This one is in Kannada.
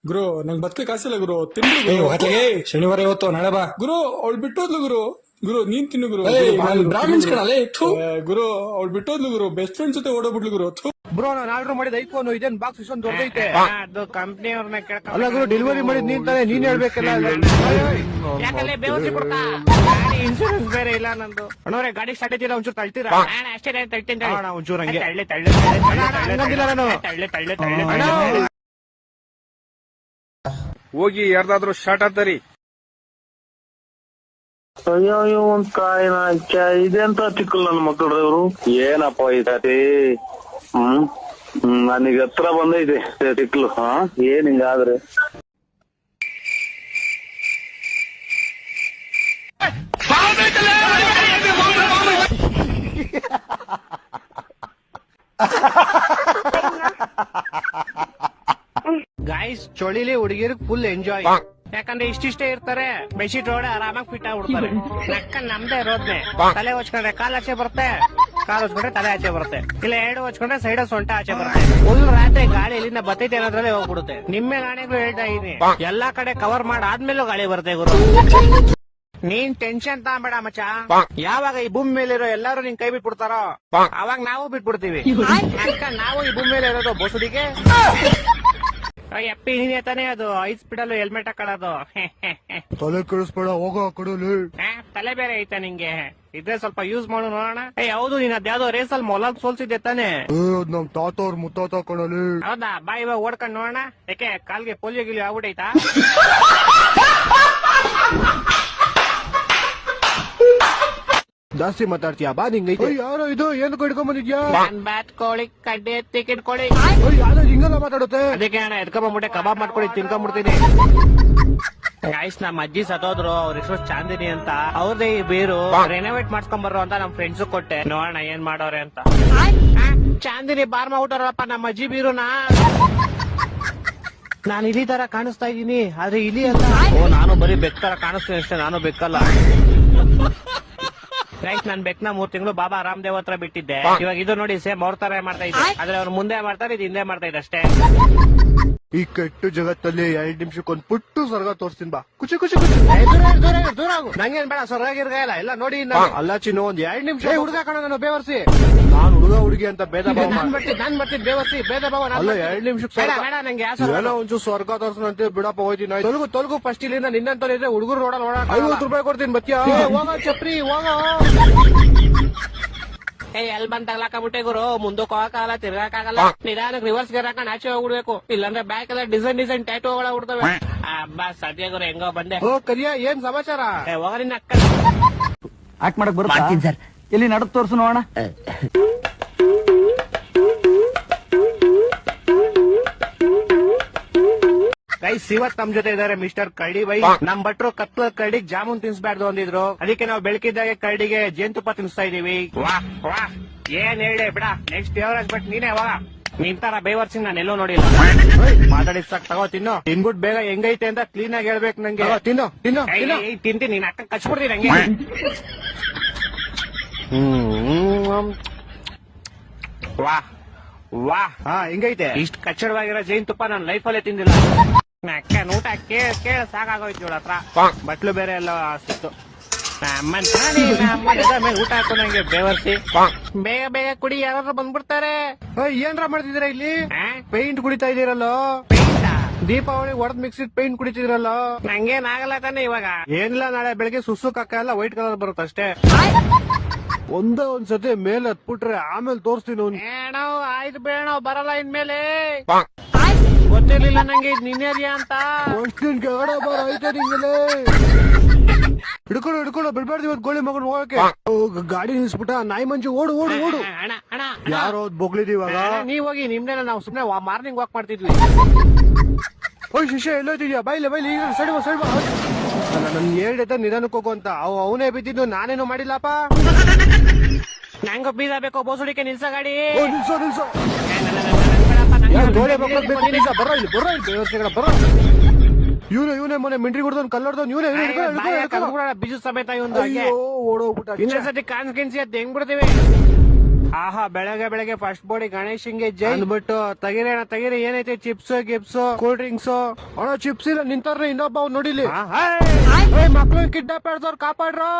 ಗುರು ನಂಗೆ ಬದುಕೆ ಕಾಸಿಲ್ಲ ಗುರು ತಿನ್ನಿ ಹೋಟ್ಲಿಗೆ ಶನಿವಾರ ಇವತ್ತು ನಾಳೆ ಬಾ. ಗುರು ಅವಳು ಬಿಟ್ಟೋದ್ಲು ಗುರು. ಗುರು ನೀನ್ ತಿನ್ನು ಗುರು. ಬ್ರಾಹ್ಮಿನ್ಸ್ ಕಣಲೇ. ಗುರು ಅವಳು ಬಿಟ್ಟೋದ್ಲು ಗುರು. ಬೆಸ್ಟ್ ಫ್ರೆಂಡ್ ಜೊತೆ ಓಡೋಗ್ಬಿಟ್ಲು ಗುರು. ಬ್ರೋ ನಾನು ಆರ್ಡರ್ ಮಾಡಿದ ಐಫೋನ್ ಇದೇನ್ ಬಾಕ್ಸ್ ಇಷ್ಟೊಂದು ದೊಡ್ಡದೈತೆ. ಅದು ಕಂಪ್ನಿ ಅವ್ರನ್ನ ಕೇಳ್ಕ. ಅಲ್ಲ ಗುರು ಡೆಲಿವರಿ ಮಾಡಿದ್ ನೀನ್ ತಾನೇ, ನೀನ್ ಹೇಳ್ಬೇಕಲ್ಲ. ಯಾಕಲ್ಲೇ ಬೇವಸಿ ಬಿಡ್ತಾ ಗಾಡಿ ಇನ್ಶೂರೆನ್ಸ್ ಬೇರೆ ಇಲ್ಲ ನಂದು. ಅಣ್ಣವ್ರೆ ಗಾಡಿ ಸ್ಟಾರ್ಟ್ ಐತಿಲ್ಲ ಒಂಚೂರು ತಳ್ತೀರಾ? ಅಷ್ಟೇ ತಳ್ತೀನಿ ಒಂಚೂರು ಹಂಗೆ ತಳ್ಳೆ ಹಂಗಂದಿಲ್ಲ ನಾನು. ತಳ್ಳೆ ಹೋಗಿ ಯಾರ್ದಾದ್ರು ಶಾರ್ಟ್ ಆತರಿ. ಅಯ್ಯೋ ಒಂದ್ ಕಾಯಿನ ಇದೆಂತ ಚಿಕ್ಕಲ್ ನನ್ನ ಮಕ್ಕಳು ಇವ್ರು. ಏನಪ್ಪ ಇದತಿ ನನಗೆ ಹತ್ರ ಬಂದೈತೆ ಚಿಕ್ಕಲು. ಏನ್ ಹಿಂಗಾದ್ರೆ ಗಾಯ್ಸ್ ಚಳಿಲಿ ಹುಡುಗಿರಿಗೆ ಫುಲ್ ಎಂಜಾಯ್. ಯಾಕಂದ್ರೆ ಇಷ್ಟಿಷ್ಟೇ ಇರ್ತಾರೆ, ಬೆಡ್ಶೀಟ್ ಹೊಡೆ ಆರಾಮಾಗಿ ಫಿಟ್ ಆಗ್ಬಿಡ್ತಾರೆ. ನಕ್ಕ ನಮ್ದೇ ಇರೋದ್ನೆ. ತಲೆ ಹೊಚ್ಕೊಂಡ್ರೆ ಕಾಲ್ ಆಚೆ ಬರುತ್ತೆ, ಕಾಲ್ ಹೊಚ್ಕೊಂಡ್ರೆ ತಲೆ ಆಚೆ ಬರುತ್ತೆ, ಇಲ್ಲ ಎರಡು ಹೊಚ್ಕೊಂಡ್ರೆ ಸೈಡ್ ಸೊಂಟ ಆಚೆ ಬರುತ್ತೆ. ಫುಲ್ ರಾತ್ರಿ ಗಾಳಿ ಇಲ್ಲಿಂದ ಬತ್ತೈತೆ ಅನ್ನೋದ್ರಲ್ಲಿ ಹೋಗ್ಬಿಡುತ್ತೆ. ನಿಮ್ಮೆ ಗಾಣಿಗಳು ಹೇಳ್ತಾ ಇದೀನಿ, ಎಲ್ಲಾ ಕಡೆ ಕವರ್ ಮಾಡಾದ್ಮೇಲೂ ಗಾಳಿ ಬರುತ್ತೆ ಗುರು. ನೀನ್ ಟೆನ್ಷನ್ ತಗೊಂಬೇಡ ಮಚ್ಚ. ಯಾವಾಗ ಈ ಭೂಮಿ ಮೇಲಿರೋ ಎಲ್ಲಾರು ನಿನ್ ಕೈ ಬಿಟ್ಬಿಡ್ತಾರೋ ಅವಾಗ ನಾವು ಬಿಟ್ಬಿಡ್ತೀವಿ. ನಾವು ಈ ಭೂಮಿ ಮೇಲೆ ಇರೋದು ಬೋಸುಡಿಗೆ. ಎಪ್ಪಿ ನೀನೇ ತಾನೇ ಅದು 5 ಸ್ಪೀಡಲ್ಲೂ ಹೆಲ್ಮೆಟ್ ಹಾಕೊಳ್ಳೋದು. ತಲೆ ಕೆಡಿಸ್ಬೇಡ, ಹೋಗೋ ಕಡಲಿ. ತಲೆ ಬೇರೆ ಐತಾ ನಿಂಗೆ? ಇದ್ರೆ ಸ್ವಲ್ಪ ಯೂಸ್ ಮಾಡು ನೋಡೋಣ. ಹೌದು, ನೀನ್ ಅದ್ಯಾವ್ದೋ ರೇಸಲ್ಲಿ ಮೊಲ ಸೋಲ್ಸಿದ್ದೆ ತಾನೆ? ನಮ್ ತಾತ ಅವ್ರ ಮುತ್ತಾತ ಕಣಲಿ. ಹೌದಾ? ಬಾ ಇವಾಗ ಓಡ್ಕೊಂಡ್ ನೋಡೋಣ. ಯಾಕೆ ಕಾಲ್ಗೆ ಪೋಲಿಯೋ ಗಿಲಿಯೋ ಆಗ್ಬಿಟ್ಟೈತಾ? ಜಾಸ್ತಿ ಮಾತಾಡ್ತೀಯಾ? ಬಾ ನಿಂಗೈತೆ. ಯಾರೋ ಇದು ಏನು ಕಡ್ಕೊಂಡ್ ಬಂದಿದ್ಯಾ? ಬ್ಯಾಟ್ ಕೋಳಿ ಕಡ್ಡೆ ಟಿಕೆಟ್ ಕೋಳಿ. ಯಾರೋ ಹಿಂಗೆಲ್ಲ ಮಾತಾಡುತ್ತೆ. ಅದಕ್ಕೆ ಅಣ್ಣ ಎತ್ಕೊಂಡ್ಬಿಟ್ಟೆ ಕಬಾಬ್ ಮಾಡ್ಕೊಡಿ ತಿನ್ಕೊಂಡ್ಬಿಡ್ತೀನಿ. ಗಾಯ್ಸ್ ನಮ್ಮ ಅಜ್ಜಿ ಸತ್ತೋದ್ರು, ಅವ್ರ ಹೆಸರು ಚಾಂದಿನಿ ಅಂತ. ಅವ್ರದೇ ಈ ಬೀರು ರೆನೋವೇಟ್ ಮಾಡ್ಸ್ಕೊಂಬರ್ರು ಅಂತ ನಮ್ ಫ್ರೆಂಡ್ಸ್ ಕೊಟ್ಟೆ. ನೋಡೋಣ ಏನ್ ಮಾಡೋರೆ ಅಂತ. ಚಾಂದಿನಿ ಬಾರ್ ಮಾಡ್ಬಿಟ್ಟಾರಪ್ಪ ನಮ್ಮ ಅಜ್ಜಿ ಬೀರುನಾ. ನಾನು ಇಲಿ ತರ ಕಾಣಿಸ್ತಾ ಇದ್ದೀನಿ, ಆದ್ರೆ ಇಲಿ ಅಲ್ಲ. ನಾನು ಬರೀ ಬೆಕ್ ತರ ಕಾಣಿಸ್ತೀನಿ ಅಷ್ಟೇ, ನಾನು ಬೆಕ್ಕಲ್ಲ. ಗೈಸ್ ನಾನ್ ಬೆಕ್ನ 3 ತಿಂಗಳು ಬಾಬಾ ರಾಮದೇವ್ ಹತ್ರ ಬಿಟ್ಟಿದ್ದೆ. ಇವಾಗ ಇದು ನೋಡಿ ಸೇಮ್ ಅವ್ರ ತರ ಮಾಡ್ತಾ ಇದ್ದೆ, ಆದ್ರೆ ಅವ್ರು ಮುಂದೆ ಮಾಡ್ತಾರೆ, ಇದು ಹಿಂದೆ ಮಾಡ್ತಾ ಇದ್ದೆ ಅಷ್ಟೇ. ಈ ಕೆಟ್ಟು ಜಗತ್ತಲ್ಲಿ 2 ನಿಮಿಷಕ್ಕೊಂದ್ ಪುಟ್ಟು ಸ್ವರ್ಗ ತೋರಿಸ್ತೀನಿ ಬಾ. ಖುಷಿ ಖುಷಿ ಖುಷಿ. ದೂರ ಆಗು. ನಂಗೇನ್ ಬೇಡ, ಸ್ವರ್ಗ ಇಲ್ಲ ನೋಡಿ. ಅಲ್ಲ ಚಿನ್ನು, ಒಂದ್ 2 ನಿಮಿಷ. ಹುಡುಗ ಕಣ ನಾನು ಬೇವರ್ಸಿ. ನಾನ್ ಹುಡುಗಿ ಅಂತ ಭೇದ ಭಾವ ನಾನ್ ಬರ್ತೀನಿ ಬೇವರ್ಸಿ ಭೇದ ಭಾವ. ಅಲ್ಲ 2 ನಿಮಿಷಕ್ಕೆ ಬೇಡ ನಂಗೆ ಏನೋ ಒಂಚೂರು ಸ್ವರ್ಗ ತೋರ್ಸಂತೆ ಬಿಡಪ್ಪ. ಹೋಯ್ತೀನಿ ತೊಲಗು ಫಸ್ಟ್ ಇಲ್ಲಿಂದ. ನಿನ್ನಂತವ್ರಿದ್ರೆ ಹುಡುಗರು ನೋಡಲ್ಲ. 50 ರೂಪಾಯಿ ಕೊಡ್ತೀನಿ ಬತ್ತಿಯಾ? ಹೋಗ ಚಪ್ರಿ ಹೋಗ. ಎಲ್ ಬಂದ್ ತಗ್ಲಾಕಬಿಟ್ಟೆ ಗುರು. ಮುಂದಕ್ಕೆ ಹೋಗಕ್ಕಾಗಲ್ಲ, ತಿರ್ಗಾಕಾಗಲ್ಲ. ನಿಧಾನಕ್ಕೆ ರಿವರ್ಸ್ ಗೇರ್ ಹಾಕೊಂಡು ಆಚೆ ಹೋಗ್ಬಿಡ್ಬೇಕು, ಇಲ್ಲಾಂದ್ರೆ ಬ್ಯಾಕ್ ಎಲ್ಲ ಡಿಸೈನ್ ಟ್ಯಾಟು ಹೋಗ್ಬಿಡ್ತವೆ. ಅಬ್ಬಾ ಸದ್ಯ ಗುರು ಹೆಂಗೋ ಬಂದೆ. ಕರಿಯ ಏನ್ ಸಮಾಚಾರ? ಹೋಗ ನಿನ್ನ ಅಕ್ಕ. ಆಕ್ಟ್ ಮಾಡಕ್ ಬರ್ತೀನಿ ಸರ್. ಎಲ್ಲಿ ನಡಕ್ ತೋರ್ಸು ನೋಡೋಣ. ಗೈಸ್ ಇವತ್ ನಮ್ ಜೊತೆ ಇದಾರೆ ಮಿಸ್ಟರ್ ಕರಡಿ ಬೈ. ನಮ್ ಭಟ್ರು ಕತ್ಲ ಕರಡಿಗೆ ಜಾಮೂನ್ ತಿನ್ಸ್ಬಾರ್ದು ಅಂದಿದ್ರು, ಅದಕ್ಕೆ ನಾವು ಬೆಳಕಿದ್ದಾಗೆ ಕರಡಿಗೆ ಜೇನುತುಪ್ಪ ತಿನ್ಸ್ತಾ ಇದೀವಿ. ವಾಹ್ ಏನ್ ಹೇಳಿ ಬಿಡ. ನೆಕ್ಸ್ಟ್ ದೇವರಾಜ್ ಭಟ್ ನೀನೇ ವಾ. ನಿನ್ ತರ ಬೇವರ್ಸಿಂಗ್ ನಾನು ಎಲ್ಲೋ ನೋಡಿಲ್ಲ. ಮಾತಾಡಿದ್ ಸಾಕ್, ತಗೋ ತಿನ್ನು. ತಿನ್ಬಿಟ್ಟು ಬೇಗ ಹೆಂಗೈತೆ ಅಂತ ಕ್ಲೀನ್ ಆಗಿ ಹೇಳ್ಬೇಕು ನಂಗೆ. ತಿಂತೀನಿ, ನೀನ್ ಅಕ್ಕ ಕಚ್ಬಿಡ್ತೀನಿ ನಂಗೆ. ವಾಹ್ ಹೆಂಗೈತೆ? ಇಷ್ಟು ಕಚ್ಚಡವಾಗಿರೋ ಜೇನುತುಪ್ಪ ನನ್ನ ಲೈಫಲ್ಲೇ ತಿಂದಿಲ್ಲ. ಅಕ್ಕ ಊಟ ಕೇಳ ಸಾಕಾಗೋಯ್ತು ಇವಳ ಹತ್ರ. ಬಟ್ಲು ಬೇರೆ ಎಲ್ಲ ಸಿಕ್ತು. ಮೇಲೆ ಊಟ ಹಾಕೋ ನಂಗೆ ಬೇವರ್ಸಿ. ಬೇಗ ಕುಡಿ, ಯಾರು ಬಂದ್ಬಿಡ್ತಾರೆ. ಏನ್ರ ಮಾಡ್ತಿದ್ದೀರಾ ಇಲ್ಲಿ? ಪೇಂಟ್ ಕುಡಿತಾ ಇದೀರಲ್ಲ. ದೀಪಾವಳಿ ಹೊಡೆದ್ ಮಿಕ್ಸಿಡ್ ಪೇಂಟ್ ಕುಡಿತಿದ್ರಲ್ಲ. ನಂಗೇನ್ ಆಗಲ್ಲ ತಾನೆ ಇವಾಗ. ಏನಿಲ್ಲ, ನಾಳೆ ಬೆಳಗ್ಗೆ ಸುಸು ಕಕ್ಕ ಎಲ್ಲ ವೈಟ್ ಕಲರ್ ಬರುತ್ತೆ ಅಷ್ಟೇ. ಒಂದ್ಸತಿ ಮೇಲೆ ಹತ್ಬಿಟ್ರೆ ಆಮೇಲೆ ತೋರಿಸ್ತೀನಿ. ಏನೋ ಆಯ್ತು ಬೇಡ, ಬರಲ್ಲ ಇನ್ಮೇಲೆ. ಗೊತ್ತಿರ್ಲಿಲ್ಲ ನಂಗೆ ಇದು ನಿನ್ನೇರಿಯಾ ಅಂತ. ಹಿಡ್ಕೊಂಡು ಬಿಡ್ಬಾರ್ದು ಇವತ್ತು ಗೋಳಿ ಮಗನ್ ಹೋಗಕ್ಕೆ. ಗಾಡಿ ನಿಲ್ಸ್ಬಿಟ್ಟ ನಾಯಿ ಮಂಜು. ಓಡು. ಯಾರೋ ಬೊಗ್ಳಿದೀವಾಗ. ನೀವ್ ಹೋಗಿ, ನಿಮ್ನೆಲ್ಲ ನಾವು ಸುಮ್ನೆ ಮಾರ್ನಿಂಗ್ ವಾಕ್ ಮಾಡ್ತಿದ್ವಿ. ಶಿಷ್ಯ ಎಲ್ಲೋತಿದ್ಯಾ? ಬೈಲಿ ಈಗ ಸೈಡ್ ಬಾ. ನನ್ ಹೇಳ್ದೆ ನಿಧಾನಕ್ಕೆ ಹೋಗು ಅಂತ. ಅವನೇ ಬಿದ್ದಿದ್ದು, ನಾನೇನು ಮಾಡಿಲ್ಲಪ್ಪ. ನಂಗ ಬೀದ ಬೇಕೋ ಬೋಸುಡಿಕೆ. ನಿಲ್ಸ ಗಾಡಿ. ನಿಲ್ಸೋ. ಇವನೇ ಮೊನ್ನೆ ಮಿಂಟ್ರಿ ಕೊಡ್ದವ್ ಕಲ್ಲೊಡ್ದವ್ ಇವನೇ. ಬೀಜ ಸಮೇತ ಓಡೋಗ್ಬಿಟ್ಟ. ಇನ್ನೊಂದ್ಸತಿ ಕಾನ್ಸ್ಕೆನ್ಸಿ ಅದ್ ಹೆಂಗ್ ಬಿಡ್ತೀವಿ. ಆಹಾ ಬೆಳಗ್ಗೆ ಬೆಳಗ್ಗೆ ಫಸ್ಟ್ ಬೋಡಿ ಗಣೇಶಂಗೆ ಜೈ ಅಂದ್ಬಿಟ್ಟು ತೆಗಿರಿ ಅಣ್ಣ ತೆಗಿರಿ, ಏನೈತೆ ಚಿಪ್ಸ್ ಗಿಪ್ಸ್ ಕೂಲ್ ಡ್ರಿಂಕ್ಸ್. ಅಣ್ಣ ಚಿಪ್ಸ್ ಇಲ್ಲ ನಿಂತಾರ್ರಿ ಇನ್ನೊಬ್ಬ ಅವ್ನ್ ನೋಡಿಲಿ. ಮಕ್ಳು ಮಕ್ಳು ಕಿಡ್ನಾಪ್ ಮಾಡ್ದವ್ರು ಕಾಪಾಡ್ರು.